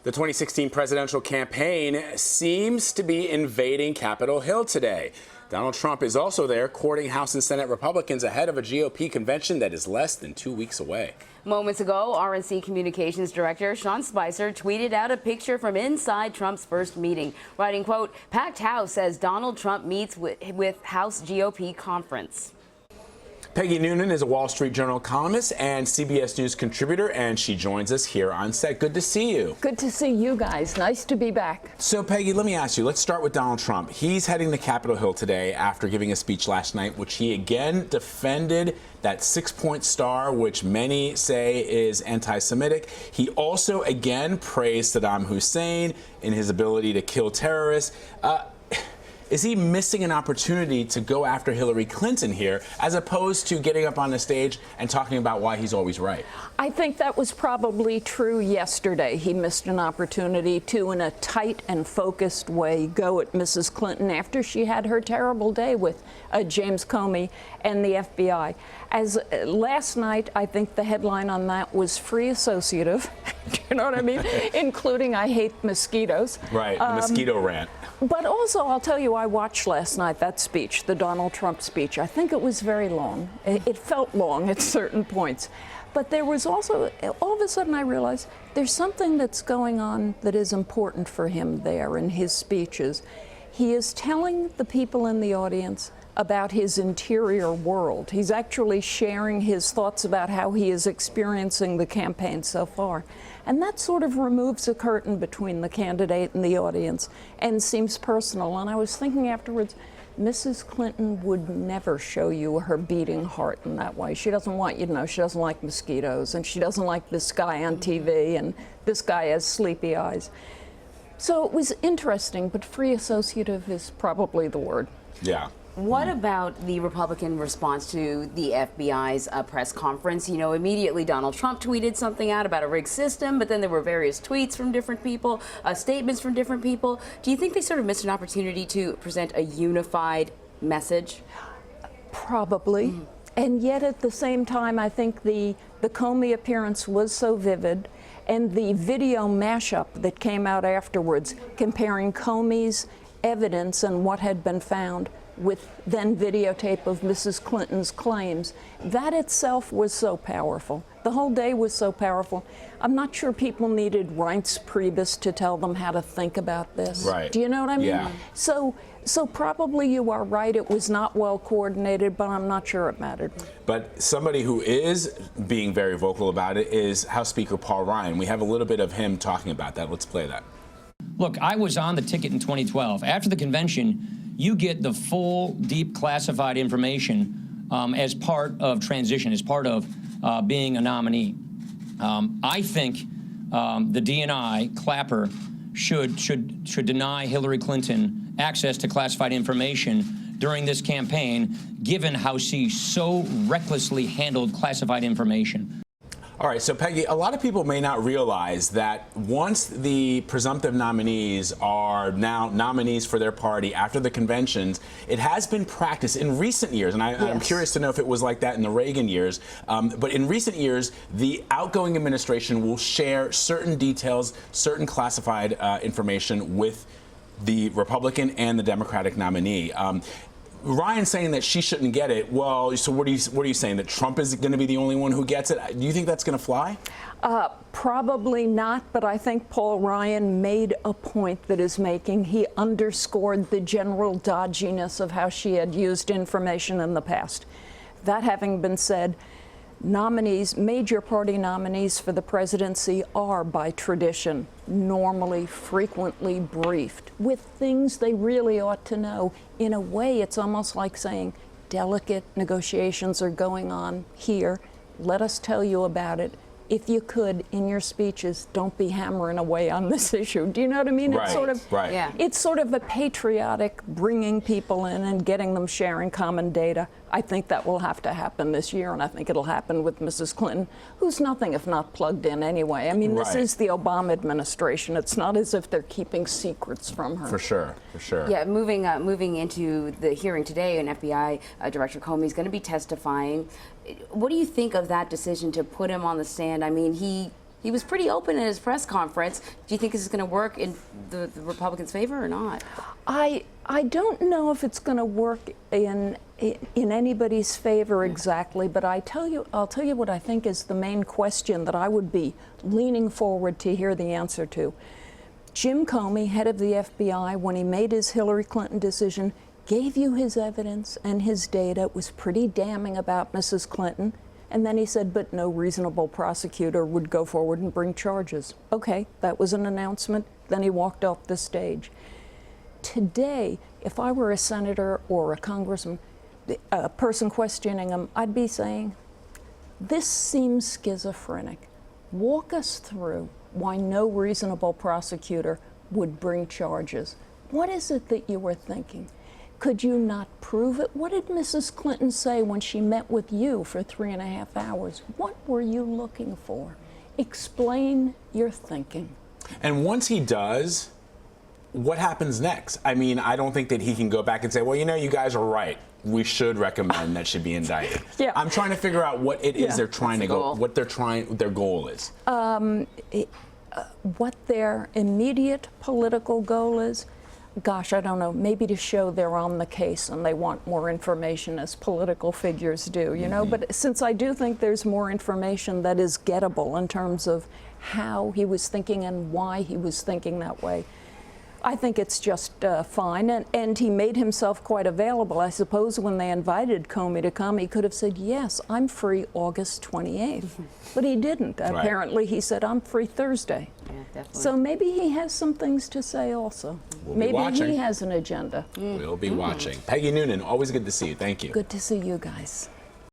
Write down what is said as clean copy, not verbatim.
The 2016 presidential campaign seems to be invading Capitol Hill today. Donald Trump is also there courting House and Senate Republicans ahead of a GOP convention that is less than 2 weeks away. Moments ago, RNC Communications Director Sean Spicer tweeted out a picture from inside Trump's first meeting, writing, quote, "Packed house as Donald Trump meets with House GOP conference." Peggy Noonan is a Wall Street Journal columnist and CBS News contributor, and she joins us here on set. Good to see you. Good to see you guys. Nice to be back. So, Peggy, let me ask you, let's start with Donald Trump. He's heading to Capitol Hill today after giving a speech last night, which he again defended that 6-point star, which many say is anti-Semitic. He also again praised Saddam Hussein in his ability to kill terrorists. Is he missing an opportunity to go after Hillary Clinton here, as opposed to getting up on the stage and talking about why he's always right? I think that was probably true yesterday. He missed an opportunity to, in a tight and focused way, go at Mrs. Clinton after she had her terrible day with James Comey and the FBI. As last night, I think the headline on that was free associative. Do you know what I mean? Including I hate mosquitoes. Right, the mosquito rant. But also, I'll tell you, I watched last night that speech, the Donald Trump speech. I think it was very long. It felt long at certain points. But there was also, all of a sudden I realized there's something that's going on that is important for him there in his speeches. He is telling the people in the audience about his interior world. He's actually sharing his thoughts about how he is experiencing the campaign so far. And that sort of removes a curtain between the candidate and the audience and seems personal. And I was thinking afterwards, Mrs. Clinton would never show you her beating heart in that way. She doesn't want you to know she doesn't like mosquitoes, and she doesn't like this guy on TV, and this guy has sleepy eyes. So it was interesting, but free associative is probably the word. Yeah. What about the Republican response to the FBI's press conference? You know, immediately Donald Trump tweeted something out about a rigged system, but then there were various tweets from different people, statements from different people. Do you think they sort of missed an opportunity to present a unified message? Probably. And yet at the same time, I think the Comey appearance was so vivid, and the video mashup that came out afterwards comparing Comey's evidence and what had been found with then videotape of Mrs. Clinton's claims, that itself was so powerful. The whole day was so powerful. I'm not sure people needed Reince Priebus to tell them how to think about this. Right. Do you know what I mean? Yeah. So probably you are right. It was not well coordinated, but I'm not sure it mattered. But somebody who is being very vocal about it is House Speaker Paul Ryan. We have a little bit of him talking about that. Let's play that. Look, I was on the ticket in 2012. After the convention, you get the full, deep classified information as part of transition, as part of being a nominee. I think the DNI, Clapper, should deny Hillary Clinton access to classified information during this campaign, given how she so recklessly handled classified information. All right, so Peggy, a lot of people may not realize that once the presumptive nominees are now nominees for their party after the conventions, it has been practiced in recent years, and I'm curious to know if it was like that in the Reagan years, but in recent years, the outgoing administration will share certain details, certain classified information with the Republican and the Democratic nominee. Ryan saying that she shouldn't get it. Well, so what are you saying? That Trump is going to be the only one who gets it? Do you think that's going to fly? Probably not, but I think Paul Ryan made a point that is making. He underscored the general dodginess of how she had used information in the past. That having been said, nominees, major party nominees for the presidency are, by tradition, normally, frequently briefed with things they really ought to know. In a way, it's almost like saying, delicate negotiations are going on here. Let us tell you about it. If you could, in your speeches, don't be hammering away on this issue. Do you know what I mean? Right, it's sort of, right. It's sort of a patriotic bringing people in and getting them sharing common data. I think that will have to happen this year, and I think it'll happen with Mrs. Clinton, who's nothing if not plugged in anyway. I mean, this is the Obama administration. It's not as if they're keeping secrets from her. For sure, for sure. Yeah, moving into the hearing today, and FBI Director Comey is going to be testifying. What do you think of that decision to put him on the stand? I mean, he He was pretty open in his press conference. Do you think this is going to work in the Republicans' favor or not? I don't know if it's going to work in anybody's favor exactly, but I'll tell you what I think is the main question that I would be leaning forward to hear the answer to. Jim Comey, head of the FBI, when he made his Hillary Clinton decision, gave you his evidence and his data. It was pretty damning about Mrs. Clinton. And then he said, but no reasonable prosecutor would go forward and bring charges. Okay, that was an announcement. Then he walked off the stage. Today, if I were a senator or a congressman, a person questioning him, I'd be saying, this seems schizophrenic. Walk us through why no reasonable prosecutor would bring charges. What is it that you were thinking? Could you not prove it? What did Mrs. Clinton say when she met with you for 3.5 hours? What were you looking for? Explain your thinking. And once he does, what happens next? I mean, I don't think that he can go back and say, well, you know, you guys are right. We should recommend that should be indicted. Yeah. I'm trying to figure out what it is they're trying to go, what their goal is. What their immediate political goal is, gosh, I don't know, maybe to show they're on the case and they want more information, as political figures do, you know? But since I do think there's more information that is gettable in terms of how he was thinking and why he was thinking that way, I think it's just fine. And he made himself quite available. I suppose when they invited Comey to come, he could have said, yes, I'm free August 28th. But he didn't. Right. Apparently, he said, I'm free Thursday. Yeah, definitely. So maybe he has some things to say also. Maybe he has an agenda. We'll be watching. Peggy Noonan, always good to see you. Thank you. Good to see you guys.